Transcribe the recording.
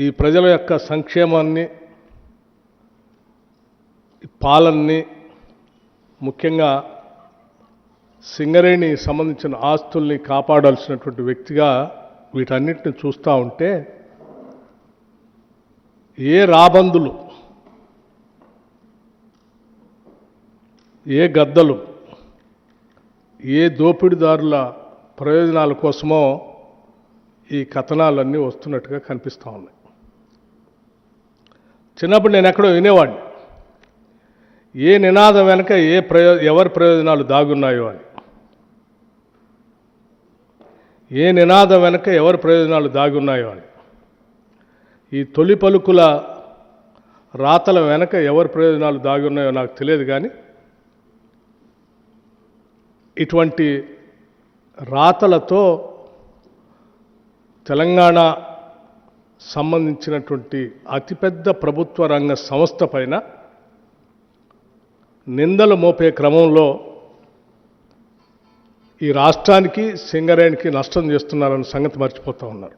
ఈ ప్రజల యొక్క సంక్షేమాన్ని, పాలనని, ముఖ్యంగా సింగరేణి సంబంధించిన ఆస్తుల్ని కాపాడాల్సినటువంటి వ్యక్తిగా వీటన్నిటిని చూస్తూ ఉంటే ఏ రాబందులు, ఏ గద్దలు, ఏ దోపిడీదారుల ప్రయోజనాల కోసమో ఈ కథనాలన్నీ వస్తున్నట్టుగా కనిపిస్తూ ఉన్నాయి. చిన్నప్పుడు నేను ఎక్కడో వినేవాడిని, ఏ నినాదం వెనక ఎవరి ప్రయోజనాలు దాగున్నాయో అని. ఏ నినాదం వెనక ఎవరి ప్రయోజనాలు దాగున్నాయో అని. ఈ తొలి పలుకుల రాతల వెనక ఎవరి ప్రయోజనాలు దాగున్నాయో నాకు తెలియదు, కానీ ఇటువంటి రాతలతో తెలంగాణ సంబంధించినటువంటి అతిపెద్ద ప్రభుత్వ రంగ సంస్థ పైన నిందలు మోపే క్రమంలో ఈ రాష్ట్రానికి, సింగరేణికి నష్టం చేస్తున్నారన్న సంగతి మర్చిపోతూ ఉన్నారు.